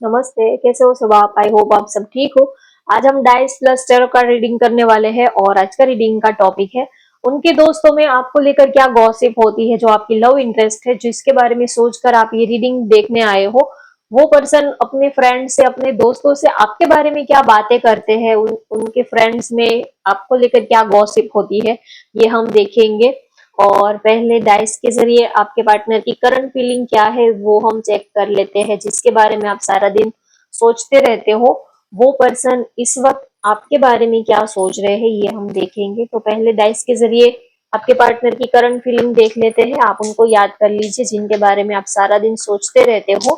नमस्ते, कैसे हो सब आप? आई होप आप सब ठीक हो। आज हम डाइस प्लस टैरो का रीडिंग करने वाले हैं और आज का रीडिंग का टॉपिक है उनके दोस्तों में आपको लेकर क्या गॉसिप होती है, जो आपकी लव इंटरेस्ट है, जिसके बारे में सोचकर आप ये रीडिंग देखने आए हो। वो पर्सन अपने फ्रेंड से, अपने दोस्तों से आपके बारे में क्या बातें करते हैं, उनके फ्रेंड्स में आपको लेकर क्या गॉसिप होती है, ये हम देखेंगे। और पहले डाइस के जरिए आपके पार्टनर की करंट फीलिंग क्या है वो हम चेक कर लेते हैं, जिसके बारे में आप सारा दिन सोचते रहते हो। वो पर्सन इस वक्त आपके बारे में क्या सोच रहे हैं ये हम देखेंगे। तो पहले डाइस के जरिए आपके पार्टनर की करंट फीलिंग देख लेते हैं। आप उनको याद कर लीजिए जिनके बारे में आप सारा दिन सोचते रहते हो।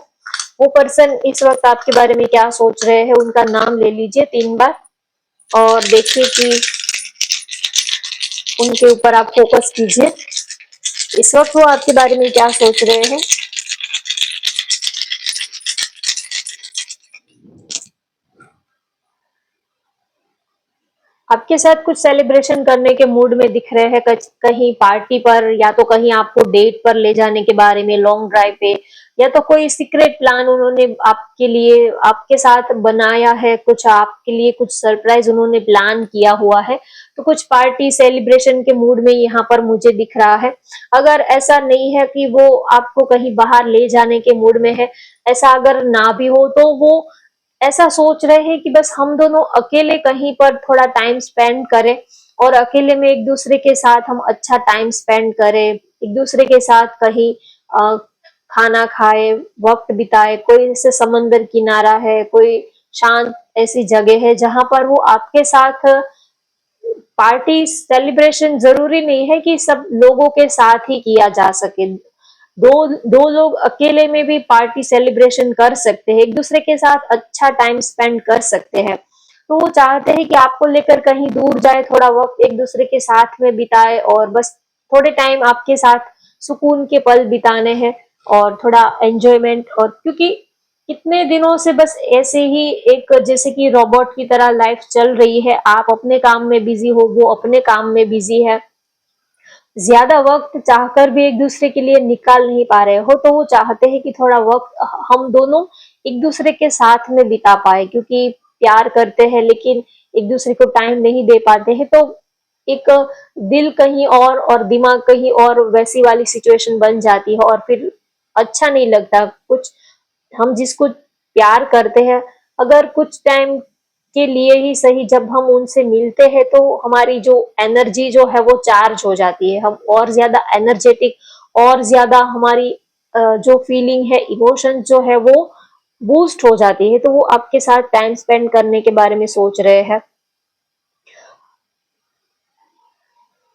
वो पर्सन इस वक्त आपके बारे में क्या सोच रहे हैं, उनका नाम ले लीजिए 3 बार और देखिए कि उनके ऊपर आप फोकस कीजिए। इस वक्त वो आपके बारे में क्या सोच रहे हैं। आपके साथ कुछ सेलिब्रेशन करने के मूड में दिख रहे हैं, कहीं पार्टी पर या तो कहीं आपको डेट पर ले जाने के बारे में, लॉन्ग ड्राइव पे, या तो कोई सीक्रेट प्लान उन्होंने आपके लिए आपके साथ बनाया है, कुछ आपके लिए कुछ सरप्राइज उन्होंने प्लान किया हुआ है। तो कुछ पार्टी सेलिब्रेशन के मूड में यहाँ पर मुझे दिख रहा है। अगर ऐसा नहीं है कि वो आपको कहीं बाहर ले जाने के मूड में है, ऐसा अगर ना भी हो तो वो ऐसा सोच रहे हैं कि बस हम दोनों अकेले कहीं पर थोड़ा टाइम स्पेंड करें और अकेले में एक दूसरे के साथ हम अच्छा टाइम स्पेंड करें, एक दूसरे के साथ कहीं अ, खाना खाए, वक्त बिताए, कोई ऐसे समंदर किनारा है, कोई शांत ऐसी जगह है जहां पर वो आपके साथ पार्टी सेलिब्रेशन। जरूरी नहीं है कि सब लोगों के साथ ही किया जा सके। दो दो लोग अकेले में भी पार्टी सेलिब्रेशन कर सकते हैं, एक दूसरे के साथ अच्छा टाइम स्पेंड कर सकते हैं। तो वो चाहते हैं कि आपको लेकर कहीं दूर जाए, थोड़ा वक्त एक दूसरे के साथ में बिताए और बस थोड़े टाइम आपके साथ सुकून के पल बिताने हैं और थोड़ा एंजॉयमेंट। और क्योंकि कितने दिनों से बस ऐसे ही एक जैसे कि रोबोट की तरह लाइफ चल रही है, आप अपने काम में बिजी हो, वो अपने काम में बिजी है, ज्यादा वक्त चाहकर भी एक दूसरे के लिए निकाल नहीं पा रहे हो। तो वो चाहते हैं कि थोड़ा वक्त हम दोनों एक दूसरे के साथ में बिता पाए, क्योंकि प्यार करते हैं लेकिन एक दूसरे को टाइम नहीं दे पाते हैं। तो एक दिल कहीं और दिमाग कहीं और वैसी वाली सिचुएशन बन जाती है और फिर अच्छा नहीं लगता कुछ। हम जिसको प्यार करते हैं, अगर कुछ टाइम के लिए ही सही जब हम उनसे मिलते हैं तो हमारी जो एनर्जी जो है वो चार्ज हो जाती है, हम और ज्यादा एनर्जेटिक और ज्यादा हमारी जो फीलिंग है, इमोशन जो है वो बूस्ट हो जाती है। तो वो आपके साथ टाइम स्पेंड करने के बारे में सोच रहे हैं,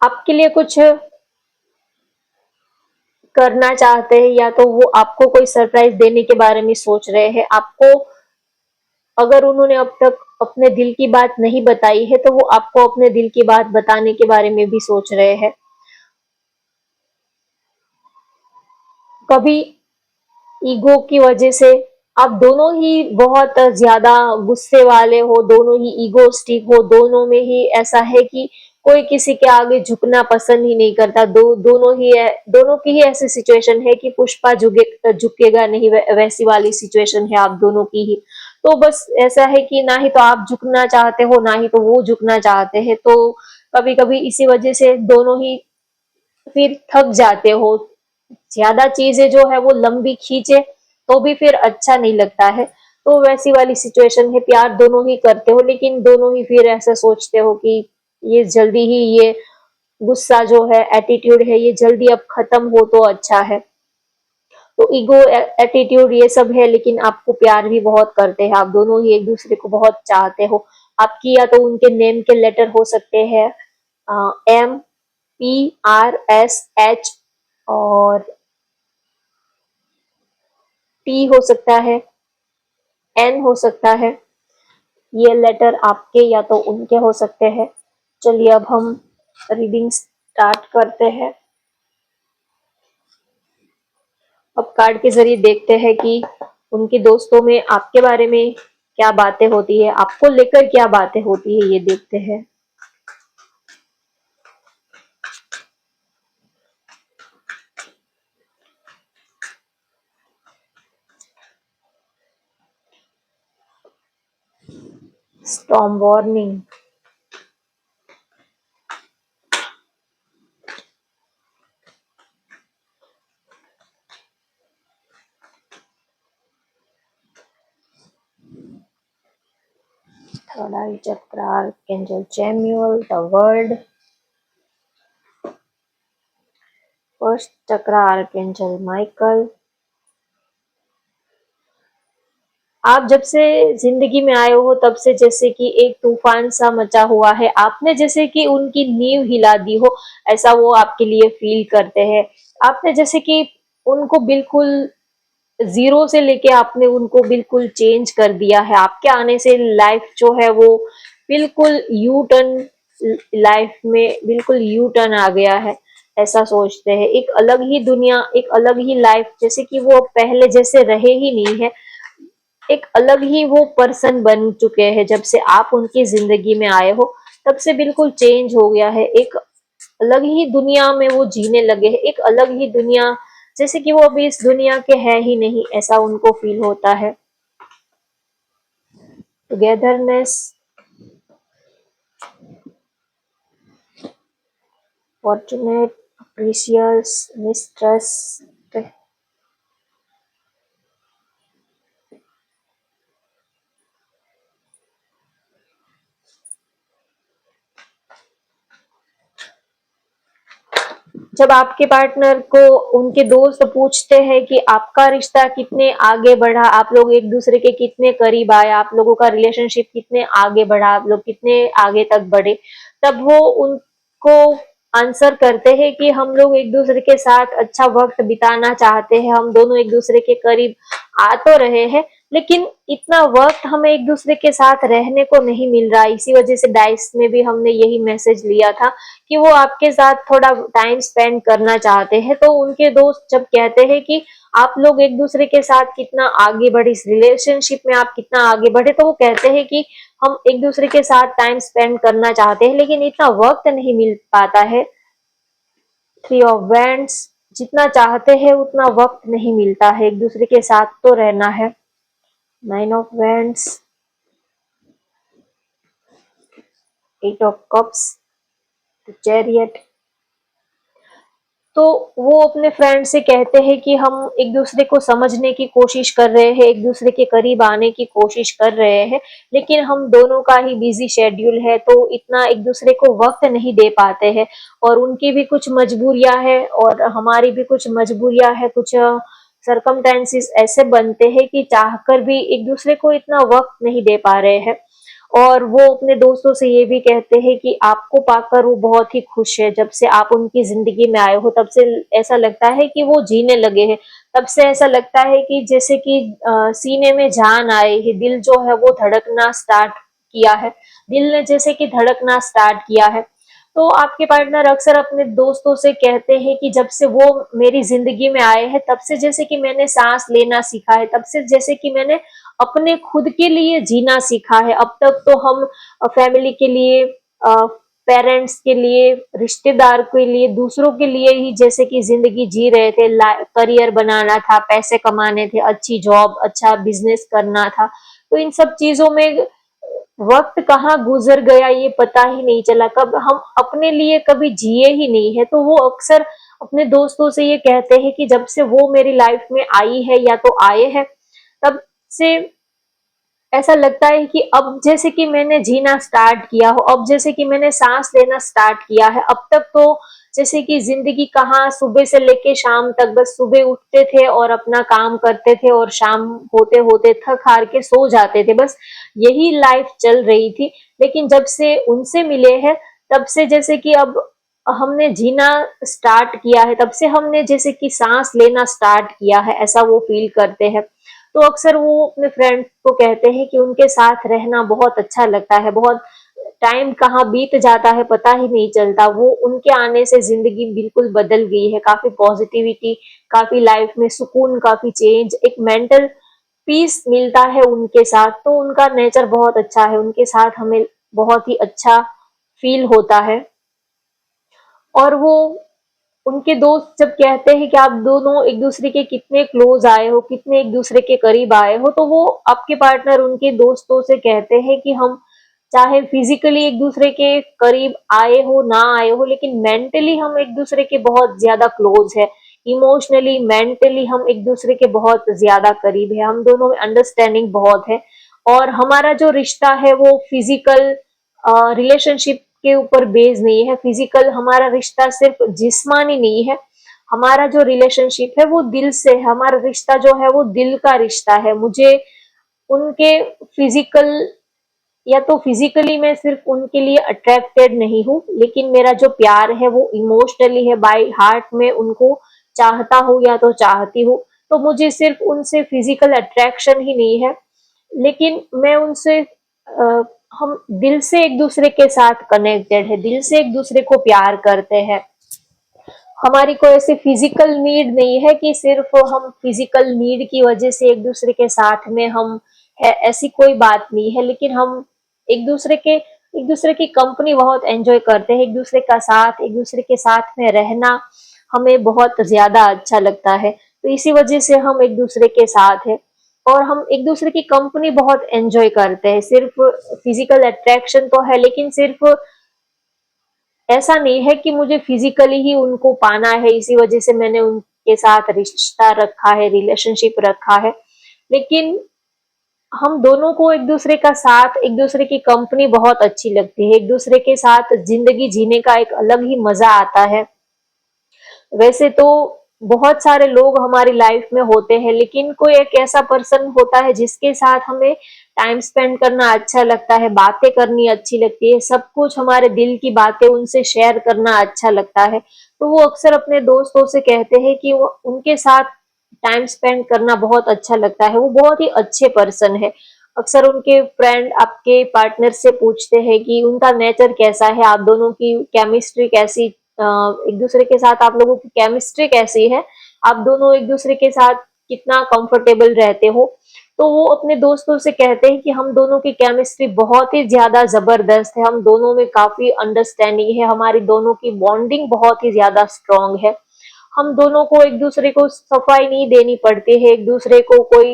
आपके लिए कुछ करना चाहते हैं, या तो वो आपको कोई सरप्राइज देने के बारे में सोच रहे हैं। आपको अगर उन्होंने अब तक अपने दिल की बात नहीं बताई है तो वो आपको अपने दिल की बात बताने के बारे में भी सोच रहे हैं। कभी ईगो की वजह से आप दोनों ही बहुत ज्यादा गुस्से वाले हो, दोनों ही ईगोस्टिक हो, दोनों में ही ऐसा है कि कोई किसी के आगे झुकना पसंद ही नहीं करता। दोनों की ही ऐसी सिचुएशन है कि पुष्पा झुकेगा नहीं, वैसी वाली सिचुएशन है आप दोनों की ही। तो बस ऐसा है कि ना ही तो आप झुकना चाहते हो, ना ही तो वो झुकना चाहते हैं। तो कभी कभी इसी वजह से दोनों ही फिर थक जाते हो। ज्यादा चीजें जो है वो लंबी खींचे तो भी फिर अच्छा नहीं लगता है। तो वैसी वाली सिचुएशन है, प्यार दोनों ही करते हो लेकिन दोनों ही फिर ऐसा सोचते हो कि ये जल्दी ही ये गुस्सा जो है, एटीट्यूड है, ये जल्दी अब खत्म हो तो अच्छा है। तो ईगो, एटीट्यूड ये सब है, लेकिन आपको प्यार भी बहुत करते हैं, आप दोनों ही एक दूसरे को बहुत चाहते हो। आपकी या तो उनके नेम के लेटर हो सकते हैं, MPRSH, और T हो सकता है, N हो सकता है। ये लेटर आपके या तो उनके हो सकते हैं। चलिए अब हम रीडिंग स्टार्ट करते हैं। अब कार्ड के जरिए देखते हैं कि उनके दोस्तों में आपके बारे में क्या बातें होती है, आपको लेकर क्या बातें होती है, ये देखते हैं। Storm warning. Third eye chakra, Archangel Chamuel, the word. First chakra, Archangel Michael. आप जब से जिंदगी में आए हो तब से जैसे कि एक तूफान सा मचा हुआ है, आपने जैसे कि उनकी नींव हिला दी हो, ऐसा वो आपके लिए फील करते हैं। आपने जैसे कि उनको बिल्कुल ज़ीरो से लेके आपने उनको बिल्कुल चेंज कर दिया है। आपके आने से लाइफ जो है वो बिल्कुल यू टर्न, लाइफ में बिल्कुल यू टर्न आ गया है, ऐसा सोचते हैं। एक अलग ही दुनिया, एक अलग ही लाइफ, जैसे कि वो पहले जैसे रहे ही नहीं है। एक अलग ही वो पर्सन बन चुके हैं। जब से आप उनकी जिंदगी में आए हो तब से बिल्कुल चेंज हो गया है। एक अलग ही दुनिया में वो जीने लगे हैं, एक अलग ही दुनिया, जैसे कि वो अभी इस दुनिया के है ही नहीं, ऐसा उनको फील होता है। Togetherness, fortunate, precious, mistrust. जब आपके पार्टनर को उनके दोस्त पूछते हैं कि आपका रिश्ता कितने आगे बढ़ा, आप लोग एक दूसरे के कितने करीब आए, आप लोगों का रिलेशनशिप कितने आगे बढ़ा, आप लोग कितने आगे तक बढ़े, तब वो उनको आंसर करते हैं कि हम लोग एक दूसरे के साथ अच्छा वक्त बिताना चाहते हैं, हम दोनों एक दूसरे के करीब आ तो रहे हैं, लेकिन इतना वक्त हमें एक दूसरे के साथ रहने को नहीं मिल रहा। इसी वजह से डाइस में भी हमने यही मैसेज लिया था कि वो आपके साथ थोड़ा टाइम स्पेंड करना चाहते हैं। तो उनके दोस्त जब कहते हैं कि आप लोग एक दूसरे के साथ कितना आगे बढ़े, इस रिलेशनशिप में आप कितना आगे बढ़े, तो वो कहते हैं कि हम एक दूसरे के साथ टाइम स्पेंड करना चाहते हैं लेकिन इतना वक्त नहीं मिल पाता है। थ्री ऑफ वैंड्स, जितना चाहते हैं उतना वक्त नहीं मिलता है, एक दूसरे के साथ तो रहना है। Nine of wands, eight of cups, chariot. तो वो अपने फ्रेंड से कहते हैं कि हम एक दूसरे को समझने की कोशिश कर रहे हैं, एक दूसरे के करीब आने की कोशिश कर रहे हैं, लेकिन हम दोनों का ही बिजी शेड्यूल है तो इतना एक दूसरे को वक्त नहीं दे पाते हैं। और उनकी भी कुछ मजबूरियां है और हमारी भी कुछ मजबूरियां है, कुछ सरकमटेंसेस ऐसे बनते हैं कि चाहकर भी एक दूसरे को इतना वक्त नहीं दे पा रहे हैं। और वो अपने दोस्तों से ये भी कहते हैं कि आपको पाकर वो बहुत ही खुश है। जब से आप उनकी जिंदगी में आए हो तब से ऐसा लगता है कि वो जीने लगे हैं। तब से ऐसा लगता है कि जैसे कि सीने में जान आए है, दिल जो है वो धड़कना स्टार्ट किया है, दिल ने जैसे कि धड़कना स्टार्ट किया है। तो आपके पार्टनर अक्सर अपने दोस्तों से कहते हैं कि जब से वो मेरी जिंदगी में आए हैं तब से जैसे कि मैंने सांस लेना सीखा है, तब से जैसे कि मैंने अपने खुद के लिए जीना सीखा है। अब तक तो हम फैमिली के लिए, पेरेंट्स के लिए, रिश्तेदार के लिए, दूसरों के लिए ही जैसे कि जिंदगी जी रहे थे। करियर बनाना था, पैसे कमाने थे, अच्छी जॉब, अच्छा बिजनेस करना था। तो इन सब चीजों में वक्त कहाँ गुजर गया ये पता ही नहीं चला, कब हम अपने लिए कभी जिए ही नहीं है। तो वो अक्सर अपने दोस्तों से ये कहते हैं कि जब से वो मेरी लाइफ में आई है या तो आए हैं तब से ऐसा लगता है कि अब जैसे कि मैंने जीना स्टार्ट किया हो, अब जैसे कि मैंने सांस लेना स्टार्ट किया है। अब तक तो जैसे कि जिंदगी कहाँ सुबह से लेके शाम तक बस सुबह उठते थे और अपना काम करते थे और शाम होते होते थक हार के सो जाते थे, बस यही लाइफ चल रही थी। लेकिन जब से उनसे मिले हैं तब से जैसे कि अब हमने जीना स्टार्ट किया है, तब से हमने जैसे कि सांस लेना स्टार्ट किया है, ऐसा वो फील करते हैं। तो अक्सर वो अपने फ्रेंड को कहते हैं कि उनके साथ रहना बहुत अच्छा लगता है, बहुत टाइम कहाँ बीत जाता है पता ही नहीं चलता। वो उनके आने से जिंदगी बिल्कुल बदल गई है, काफी पॉजिटिविटी, काफी लाइफ में सुकून, काफी चेंज, एक मेंटल पीस मिलता है उनके साथ। तो उनका नेचर बहुत अच्छा है, उनके साथ हमें बहुत ही अच्छा फील होता है। और वो उनके दोस्त जब कहते हैं कि आप दोनों एक दूसरे के कितने क्लोज आए हो, कितने एक दूसरे के करीब आए हो, तो वो आपके पार्टनर उनके दोस्तों से कहते हैं कि हम चाहे फिजिकली एक दूसरे के करीब आए हो ना आए हो, लेकिन मेंटली हम एक दूसरे के बहुत ज्यादा क्लोज है। इमोशनली, मेंटली हम एक दूसरे के बहुत ज्यादा करीब है। हम दोनों में अंडरस्टैंडिंग बहुत है। और हमारा जो रिश्ता है वो फिजिकल रिलेशनशिप के ऊपर बेस नहीं है। फिजिकल हमारा रिश्ता सिर्फ जिस्मानी नहीं है। हमारा जो रिलेशनशिप है वो दिल से है। हमारा रिश्ता जो है वो दिल का रिश्ता है। मुझे उनके फिजिकल या तो फिजिकली मैं सिर्फ उनके लिए अट्रैक्टेड नहीं हूँ, लेकिन मेरा जो प्यार है वो इमोशनली है। बाय हार्ट में उनको चाहता हूँ या तो चाहती हूँ। तो मुझे सिर्फ उनसे फिजिकल अट्रैक्शन ही नहीं है, लेकिन मैं उनसे हम दिल से एक दूसरे के साथ कनेक्टेड है, दिल से एक दूसरे को प्यार करते हैं। हमारी कोई ऐसी फिजिकल नीड नहीं है कि सिर्फ हम फिजिकल नीड की वजह से एक दूसरे के साथ में हम है, ऐसी कोई बात नहीं है। लेकिन हम एक दूसरे की कंपनी बहुत एंजॉय करते हैं। एक दूसरे के साथ में रहना हमें बहुत ज्यादा अच्छा लगता है। तो इसी वजह से हम एक दूसरे के साथ है, और हम एक दूसरे की कंपनी बहुत एंजॉय करते हैं। सिर्फ फिजिकल अट्रैक्शन तो है, लेकिन सिर्फ ऐसा नहीं है कि मुझे फिजिकली ही उनको पाना है, इसी वजह से मैंने उनके साथ रिश्ता रखा है, रिलेशनशिप रखा है। लेकिन हम दोनों को एक दूसरे का साथ, एक दूसरे की कंपनी बहुत अच्छी लगती है। एक दूसरे के साथ जिंदगी जीने का एक अलग ही मजा आता है। वैसे तो बहुत सारे लोग हमारी लाइफ में होते हैं, लेकिन कोई एक ऐसा पर्सन होता है जिसके साथ हमें टाइम स्पेंड करना अच्छा लगता है, बातें करनी अच्छी लगती है, सब कुछ हमारे दिल की बातें उनसे शेयर करना अच्छा लगता है। तो वो अक्सर अपने दोस्तों से कहते हैं कि वो उनके साथ टाइम स्पेंड करना बहुत अच्छा लगता है। वो बहुत ही अच्छे पर्सन है। अक्सर उनके फ्रेंड आपके पार्टनर से पूछते हैं कि उनका नेचर कैसा है, आप दोनों की केमिस्ट्री कैसी, एक दूसरे के साथ आप लोगों की केमिस्ट्री कैसी है, आप दोनों एक दूसरे के साथ कितना कंफर्टेबल रहते हो। तो वो अपने दोस्तों से कहते हैं कि हम दोनों की केमिस्ट्री बहुत ही ज्यादा जबरदस्त है, हम दोनों में काफी अंडरस्टैंडिंग है, हमारी दोनों की बॉन्डिंग बहुत ही ज्यादा स्ट्रांग है। हम दोनों को एक दूसरे को सफाई नहीं देनी पड़ती है, एक दूसरे को कोई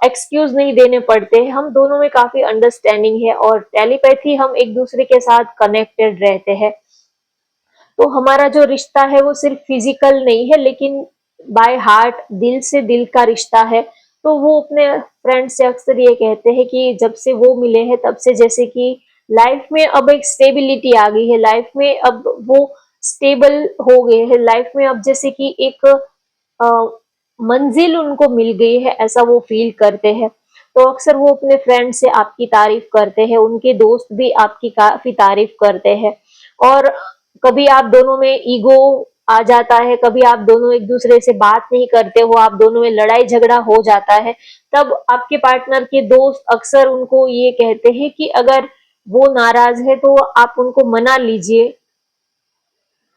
एक्सक्यूज नहीं देने पड़ते हैं। हम दोनों में काफी अंडरस्टैंडिंग है, और टेलीपैथी हम एक दूसरे के साथ कनेक्टेड रहते हैं। तो हमारा जो रिश्ता है वो सिर्फ फिजिकल नहीं है, लेकिन बाय हार्ट, दिल से दिल का रिश्ता है। तो वो अपने फ्रेंड से अक्सर ये कहते हैं कि जब से वो मिले हैं तब से जैसे कि लाइफ में अब एक स्टेबिलिटी आ गई है, लाइफ में अब वो स्टेबल हो गए हैं, लाइफ में अब जैसे कि एक अ, मंजिल उनको मिल गई है, ऐसा वो फील करते हैं। तो अक्सर वो अपने फ्रेंड से आपकी तारीफ करते हैं, उनके दोस्त भी आपकी काफी तारीफ करते हैं। और कभी आप दोनों में ईगो आ जाता है, कभी आप दोनों एक दूसरे से बात नहीं करते हो, आप दोनों में लड़ाई झगड़ा हो जाता है, तब आपके पार्टनर के दोस्त अक्सर उनको ये कहते हैं कि अगर वो नाराज है तो आप उनको मना लीजिए।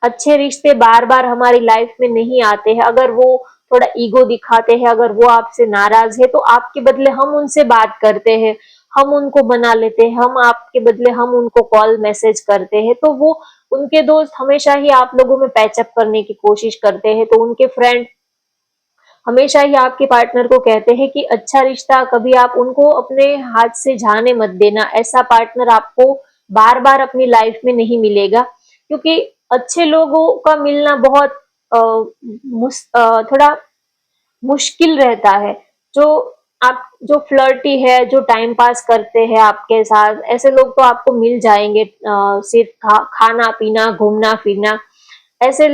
अच्छे रिश्ते बार बार हमारी लाइफ में नहीं आते हैं। अगर वो थोड़ा ईगो दिखाते हैं, अगर वो आपसे नाराज है, तो आपके बदले हम उनसे बात करते हैं, हम उनको मना लेते हैं, हम आपके बदले हम उनको कॉल मैसेज करते हैं। तो वो उनके दोस्त हमेशा ही आप लोगों में पैचअप करने की कोशिश करते हैं। तो उनके फ्रेंड हमेशा ही आपके पार्टनर को कहते हैं कि अच्छा रिश्ता कभी आप उनको अपने हाथ से जाने मत देना। ऐसा पार्टनर आपको बार बार अपनी लाइफ में नहीं मिलेगा, क्योंकि अच्छे लोगों का मिलना बहुत थोड़ा मुश्किल रहता है। जो आप जो फ्लर्टी है, जो टाइम पास करते हैं आपके साथ, ऐसे लोग तो आपको मिल जाएंगे। सिर्फ खाना पीना, घूमना फिरना, ऐसे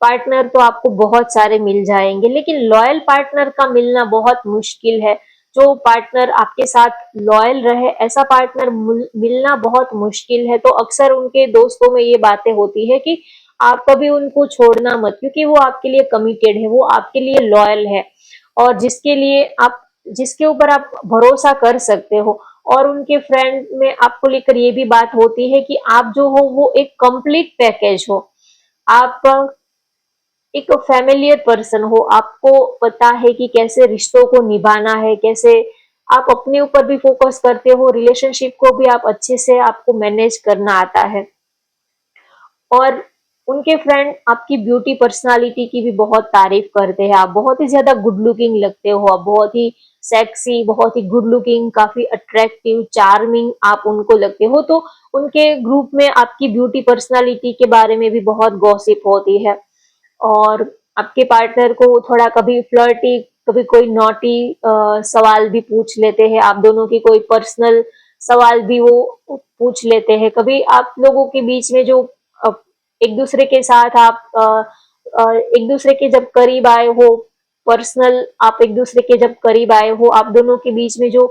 पार्टनर तो आपको बहुत सारे मिल जाएंगे, लेकिन लॉयल पार्टनर का मिलना बहुत मुश्किल है। जो पार्टनर आपके साथ लॉयल रहे, ऐसा पार्टनर मिलना बहुत मुश्किल है। तो अक्सर उनके दोस्तों में ये बातें होती है कि आप कभी उनको छोड़ना मत, क्योंकि वो आपके लिए कमिटेड है, वो आपके लिए लॉयल है, और जिसके ऊपर आप भरोसा कर सकते हो। और उनके फ्रेंड में आपको लेकर ये भी बात होती है कि आप जो हो वो एक कंप्लीट पैकेज हो। आप एक फैमिलियर पर्सन हो, आपको पता है कि कैसे रिश्तों को निभाना है, कैसे आप अपने ऊपर भी फोकस करते हो, रिलेशनशिप को भी आप अच्छे से आपको मैनेज करना आता है। और उनके फ्रेंड आपकी ब्यूटी पर्सनालिटी की भी बहुत तारीफ करते हैं। आप बहुत ही ज्यादा गुड लुकिंग लगते हो, आप बहुत ही सेक्सी, बहुत ही गुड लुकिंग, काफी अट्रैक्टिव, चार्मिंग आप उनको लगते हो। तो उनके ग्रुप में आपकी ब्यूटी पर्सनालिटी के बारे में भी बहुत गॉसिप होती है। और आपके पार्टनर को थोड़ा कभी फ्लर्टी, कभी कोई नॉटी सवाल भी पूछ लेते हैं। आप दोनों की कोई पर्सनल सवाल भी वो पूछ लेते हैं। कभी आप लोगों के बीच में जो अ, एक दूसरे के साथ आप एक दूसरे के जब करीब आए हो, पर्सनल आप एक दूसरे के जब करीब आए हो, आप दोनों के बीच में जो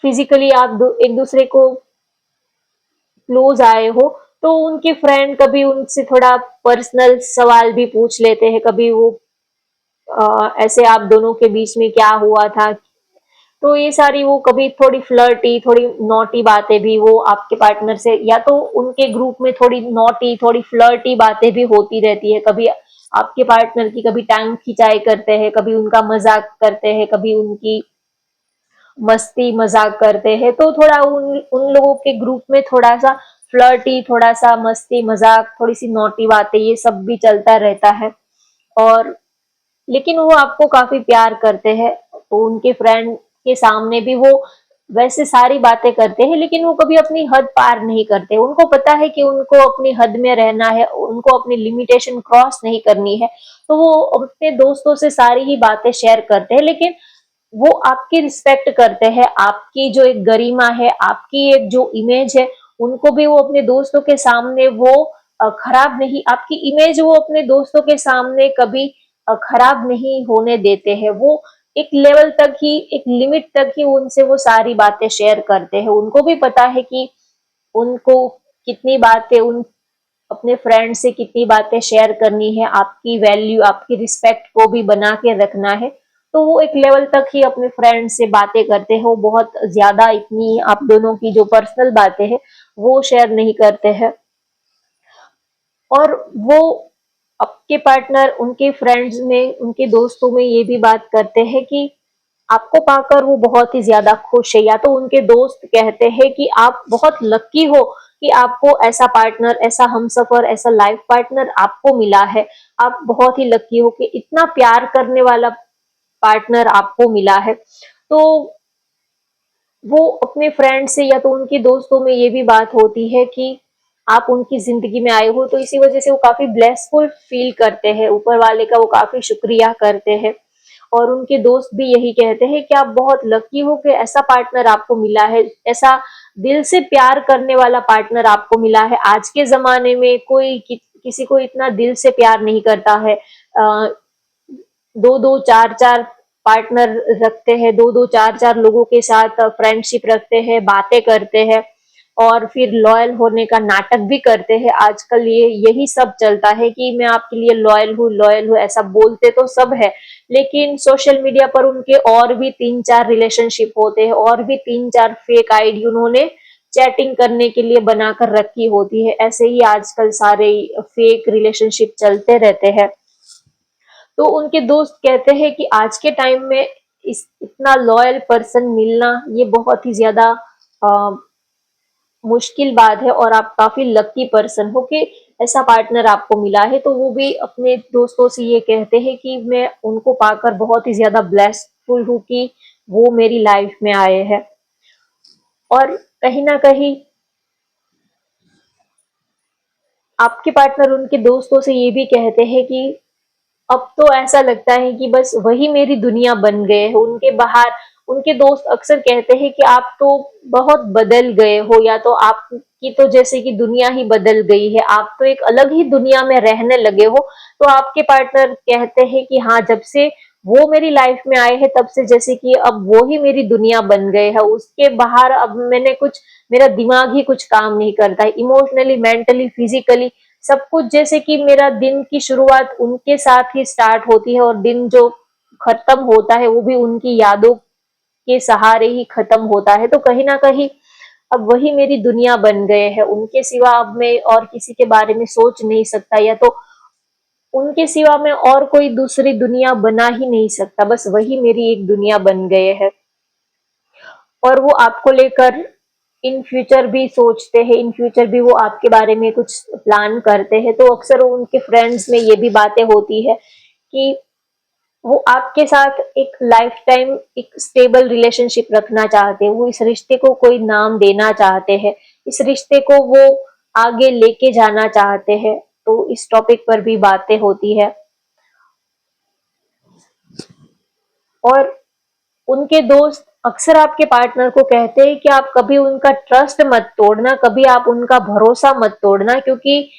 फिजिकली आप एक दूसरे को क्लोज आए हो, तो उनके फ्रेंड कभी उनसे थोड़ा पर्सनल सवाल भी पूछ लेते हैं। कभी वो ऐसे आप दोनों के बीच में क्या हुआ था, तो ये सारी वो कभी थोड़ी फ्लर्टी, थोड़ी नॉटी बातें भी वो आपके पार्टनर से, या तो उनके ग्रुप में थोड़ी नॉटी, थोड़ी फ्लर्टी बातें भी होती रहती है। कभी आपके पार्टनर की कभी टांग खिंचाई करते हैं, कभी उनका मजाक करते हैं, कभी उनकी मस्ती मजाक करते हैं। तो थोड़ा उन उन लोगों के ग्रुप में थोड़ा सा फ्लर्टी, थोड़ा सा मस्ती मजाक, थोड़ी सी नॉटी बातें, ये सब भी चलता रहता है। और लेकिन वो आपको काफी प्यार करते हैं, तो उनके फ्रेंड के सामने भी वो वैसे सारी बातें करते हैं, लेकिन वो कभी अपनी हद पार नहीं करते। उनको पता है कि उनको अपनी हद में रहना है, उनको अपनी लिमिटेशन क्रॉस नहीं करनी है। तो वो अपने दोस्तों से सारी ही बातें शेयर करते हैं, लेकिन वो आपकी रिस्पेक्ट करते हैं। आपकी जो एक गरिमा है, आपकी एक जो इमेज है, उनको भी वो अपने दोस्तों के सामने वो खराब नहीं, आपकी इमेज वो अपने दोस्तों के सामने कभी खराब नहीं होने देते हैं। वो एक लेवल तक ही, एक लिमिट तक ही उनसे वो सारी बातें शेयर करते हैं। उनको भी पता है कि उनको कितनी बातें उन अपने फ्रेंड से कितनी बातें शेयर करनी है, आपकी वैल्यू, आपकी रिस्पेक्ट को भी बना के रखना है। तो वो एक लेवल तक ही अपने फ्रेंड से बातें करते हैं। वो बहुत ज्यादा इतनी आप दोनों की जो पर्सनल बातें हैं वो शेयर नहीं करते हैं। और वो आपके पार्टनर उनके फ्रेंड्स में, उनके दोस्तों में ये भी बात करते हैं कि आपको पाकर वो बहुत ही ज्यादा खुश है, या तो उनके दोस्त कहते हैं कि आप बहुत लकी हो कि आपको ऐसा पार्टनर, ऐसा हमसफर, ऐसा लाइफ पार्टनर आपको मिला है। आप बहुत ही लकी हो कि इतना प्यार करने वाला पार्टनर आपको मिला है। तो वो अपने फ्रेंड से या तो उनके दोस्तों में ये भी बात होती है कि आप उनकी जिंदगी में आए हो, तो इसी वजह से वो काफी ब्लेसफुल फील करते हैं, ऊपर वाले का वो काफी शुक्रिया करते हैं। और उनके दोस्त भी यही कहते हैं कि आप बहुत लकी हो कि ऐसा पार्टनर आपको मिला है, ऐसा दिल से प्यार करने वाला पार्टनर आपको मिला है। आज के जमाने में कोई किसी को इतना दिल से प्यार नहीं करता है। दो दो चार चार पार्टनर रखते हैं, दो दो चार चार लोगों के साथ फ्रेंडशिप रखते हैं, बातें करते हैं, और फिर लॉयल होने का नाटक भी करते हैं। आजकल ये यही सब चलता है कि मैं आपके लिए लॉयल हूँ, लॉयल हूँ, ऐसा बोलते तो सब है, लेकिन सोशल मीडिया पर उनके और भी तीन चार रिलेशनशिप होते हैं, और भी तीन चार फेक आईडी उन्होंने चैटिंग करने के लिए बनाकर रखी होती है। ऐसे ही आजकल सारे फेक रिलेशनशिप चलते रहते हैं। तो उनके दोस्त कहते हैं कि आज के टाइम में इस इतना लॉयल पर्सन मिलना ये बहुत ही ज्यादा मुश्किल बात है, और आप काफी लकी पर्सन हो कि ऐसा पार्टनर आपको मिला है। तो वो भी अपने दोस्तों से ये कहते हैं कि मैं उनको पाकर बहुत ही ज्यादा ब्लेसफुल हूँ कि वो मेरी लाइफ में आए हैं। और कहीं ना कहीं आपके पार्टनर उनके दोस्तों से ये भी कहते हैं कि अब तो ऐसा लगता है कि बस वही मेरी दुनिया बन गए हैं। उनके बाहर उनके दोस्त अक्सर कहते हैं कि आप तो बहुत बदल गए हो, या तो आपकी तो जैसे कि दुनिया ही बदल गई है, आप तो एक अलग ही दुनिया में रहने लगे हो। तो आपके पार्टनर कहते हैं कि हाँ, जब से वो मेरी लाइफ में आए हैं तब से जैसे कि अब वो ही मेरी दुनिया बन गए है। उसके बाहर अब मैंने कुछ, मेरा दिमाग ही कुछ काम नहीं करता है, इमोशनली, मेंटली, फिजिकली सब कुछ। जैसे कि मेरा दिन की शुरुआत उनके साथ ही स्टार्ट होती है, और दिन जो खत्म होता है वो भी उनकी यादों के सहारे ही खत्म होता है। तो कहीं ना कहीं अब वही मेरी दुनिया बन गए हैं। उनके सिवा अब मैं और किसी के बारे में सोच नहीं सकता, या तो उनके सिवा मैं और कोई दूसरी दुनिया बना ही नहीं सकता, बस वही मेरी एक दुनिया बन गए है। और वो आपको लेकर इन फ्यूचर भी सोचते हैं, इन फ्यूचर भी वो आपके बारे में कुछ प्लान करते हैं, तो अक्सर उनके फ्रेंड्स में ये भी बातें होती है कि वो आपके साथ एक लाइफ टाइम एक स्टेबल रिलेशनशिप रखना चाहते हैं, वो इस रिश्ते को कोई नाम देना चाहते हैं, इस रिश्ते को वो आगे लेके जाना चाहते हैं। तो इस टॉपिक पर भी बातें होती है। और उनके दोस्त अक्सर आपके पार्टनर को कहते हैं कि आप कभी उनका ट्रस्ट मत तोड़ना, कभी आप उनका भरोसा मत तोड़ना, क्योंकि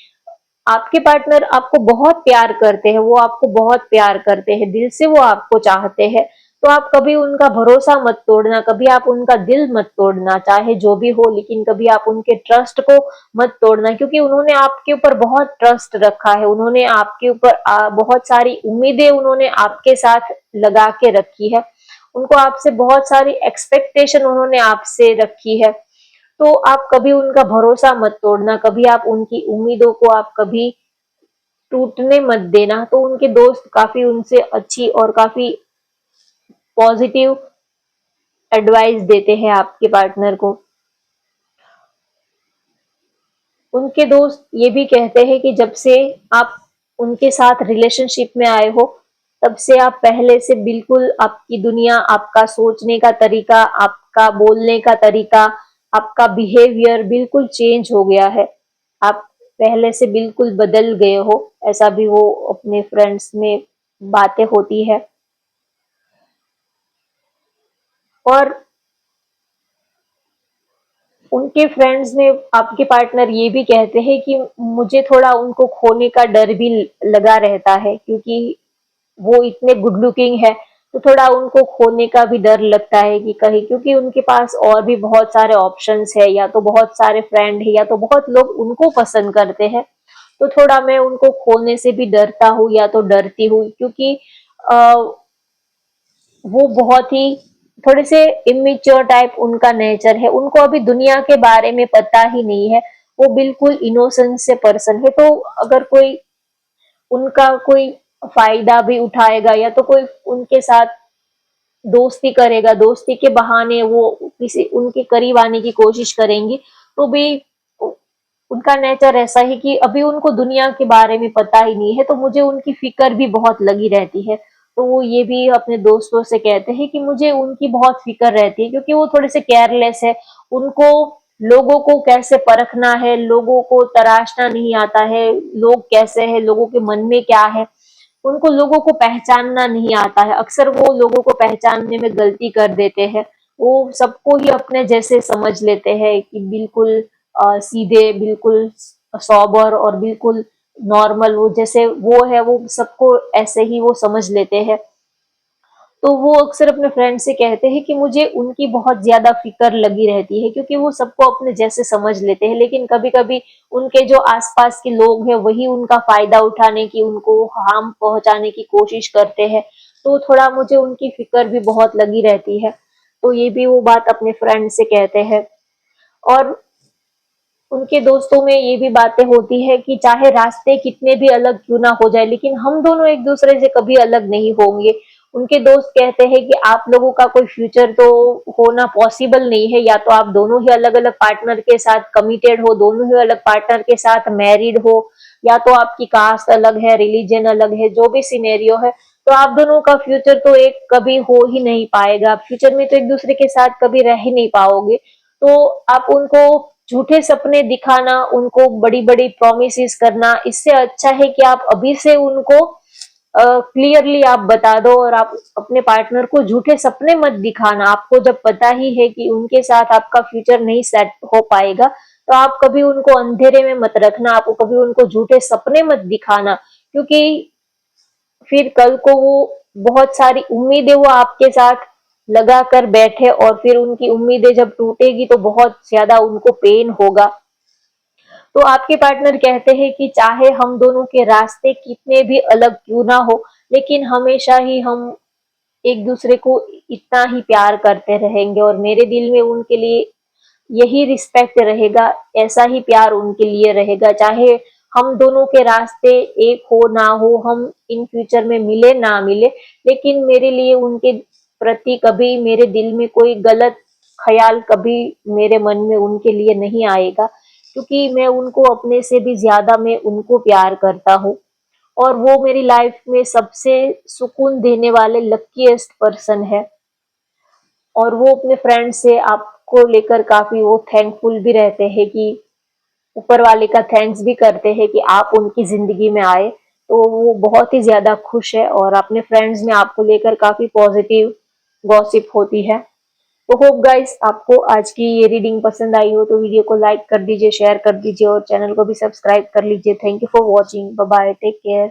आपके पार्टनर आपको बहुत प्यार करते हैं, वो आपको बहुत प्यार करते हैं, दिल से वो आपको चाहते हैं। तो आप कभी उनका भरोसा मत तोड़ना, कभी आप उनका दिल मत तोड़ना, चाहे जो भी हो, लेकिन कभी आप उनके ट्रस्ट को मत तोड़ना, क्योंकि उन्होंने आपके ऊपर बहुत ट्रस्ट रखा है, उन्होंने आपके ऊपर बहुत सारी उम्मीदें उन्होंने आपके साथ लगा के रखी है, उनको आपसे बहुत सारी एक्सपेक्टेशन उन्होंने आपसे रखी है। तो आप कभी उनका भरोसा मत तोड़ना, कभी आप उनकी उम्मीदों को आप कभी टूटने मत देना। तो उनके दोस्त काफी उनसे अच्छी और काफी पॉजिटिव एडवाइस देते हैं आपके पार्टनर को। उनके दोस्त ये भी कहते हैं कि जब से आप उनके साथ रिलेशनशिप में आए हो, तब से आप पहले से बिल्कुल आपकी दुनिया, आपका सोचने का तरीका, आपका बोलने का तरीका, आपका बिहेवियर बिल्कुल चेंज हो गया है। आप पहले से बिल्कुल बदल गए हो, ऐसा भी वो अपने फ्रेंड्स में बातें होती है। और उनके फ्रेंड्स में आपके पार्टनर ये भी कहते हैं कि मुझे थोड़ा उनको खोने का डर भी लगा रहता है, क्योंकि वो इतने गुड लुकिंग है, तो थोड़ा उनको खोने का भी डर लगता है कि कहीं, क्योंकि उनके पास और भी बहुत सारे ऑप्शंस है, या तो बहुत सारे फ्रेंड है, या तो बहुत लोग उनको पसंद करते हैं। तो थोड़ा मैं उनको खोने से भी डरता हूँ या तो डरती हूँ, क्योंकि आ, वो बहुत ही थोड़े से इमेच्योर टाइप उनका नेचर है, उनको अभी दुनिया के बारे में पता ही नहीं है, वो बिल्कुल इनोसेंट से पर्सन है। तो अगर कोई उनका कोई फायदा भी उठाएगा, या तो कोई उनके साथ दोस्ती करेगा, दोस्ती के बहाने वो किसी उनके करीब आने की कोशिश करेंगी, तो भी उनका नेचर ऐसा है कि अभी उनको दुनिया के बारे में पता ही नहीं है, तो मुझे उनकी फिक्र भी बहुत लगी रहती है। तो वो ये भी अपने दोस्तों से कहते हैं कि मुझे उनकी बहुत फिक्र रहती है, क्योंकि वो थोड़े से केयरलेस है, उनको लोगों को कैसे परखना है, लोगों को तराशना नहीं आता है, लोग कैसे हैं, लोगों के मन में क्या है, उनको लोगों को पहचानना नहीं आता है। अक्सर वो लोगों को पहचानने में गलती कर देते हैं, वो सबको ही अपने जैसे समझ लेते हैं कि बिल्कुल सीधे, बिल्कुल सोबर और बिल्कुल नॉर्मल, वो जैसे वो है वो सबको ऐसे ही वो समझ लेते हैं। तो वो अक्सर अपने फ्रेंड से कहते हैं कि मुझे उनकी बहुत ज्यादा फिक्र लगी रहती है, क्योंकि वो सबको अपने जैसे समझ लेते हैं, लेकिन कभी कभी उनके जो आसपास के लोग हैं वही उनका फायदा उठाने की, उनको हार्म पहुंचाने की कोशिश करते हैं। तो थोड़ा मुझे उनकी फिक्र भी बहुत लगी रहती है। तो ये भी वो बात अपने फ्रेंड से कहते हैं। और उनके दोस्तों में ये भी बातें होती है कि चाहे रास्ते कितने भी अलग क्यों ना हो जाए, लेकिन हम दोनों एक दूसरे से कभी अलग नहीं होंगे। उनके दोस्त कहते हैं कि आप लोगों का कोई फ्यूचर तो होना पॉसिबल नहीं है, या तो आप दोनों ही अलग अलग पार्टनर के साथ कमिटेड हो, दोनों ही अलग पार्टनर के साथ मैरिड हो, या तो आपकी कास्ट अलग है, रिलीजन अलग है, जो भी सिनेरियो है, तो आप दोनों का फ्यूचर तो एक कभी हो ही नहीं पाएगा, फ्यूचर में तो एक दूसरे के साथ कभी रह ही नहीं पाओगे। तो आप उनको झूठे सपने दिखाना, उनको बड़ी-बड़ी प्रोमिसेस करना, इससे अच्छा है कि आप अभी से उनको क्लियरली आप बता दो, और आप अपने पार्टनर को झूठे सपने मत दिखाना। आपको जब पता ही है कि उनके साथ आपका फ्यूचर नहीं सेट हो पाएगा, तो आप कभी उनको अंधेरे में मत रखना, आपको कभी उनको झूठे सपने मत दिखाना, क्योंकि फिर कल को वो बहुत सारी उम्मीदें वो आपके साथ लगा कर बैठे, और फिर उनकी उम्मीदें जब टूटेगी तो बहुत ज्यादा उनको पेन होगा। तो आपके पार्टनर कहते हैं कि चाहे हम दोनों के रास्ते कितने भी अलग क्यों ना हो, लेकिन हमेशा ही हम एक दूसरे को इतना ही प्यार करते रहेंगे, और मेरे दिल में उनके लिए यही रिस्पेक्ट रहेगा, ऐसा ही प्यार उनके लिए रहेगा, चाहे हम दोनों के रास्ते एक हो ना हो, हम इन फ्यूचर में मिले ना मिले, लेकिन मेरे लिए उनके प्रति कभी मेरे दिल में कोई गलत ख्याल कभी मेरे मन में उनके लिए नहीं आएगा, क्योंकि मैं उनको अपने से भी ज्यादा मैं उनको प्यार करता हूँ। और वो मेरी लाइफ में सबसे सुकून देने वाले लकीएस्ट पर्सन है। और वो अपने फ्रेंड से आपको लेकर काफी वो थैंकफुल भी रहते हैं कि ऊपर वाले का थैंक्स भी करते हैं कि आप उनकी जिंदगी में आए। तो वो बहुत ही ज्यादा खुश है और अपने फ्रेंड्स में आपको लेकर काफी पॉजिटिव गॉसिप होती है। तो होप गाइस आपको आज की ये रीडिंग पसंद आई हो तो वीडियो को लाइक कर दीजिए, शेयर कर दीजिए और चैनल को भी सब्सक्राइब कर लीजिए। Thank you for watching, bye bye, take care.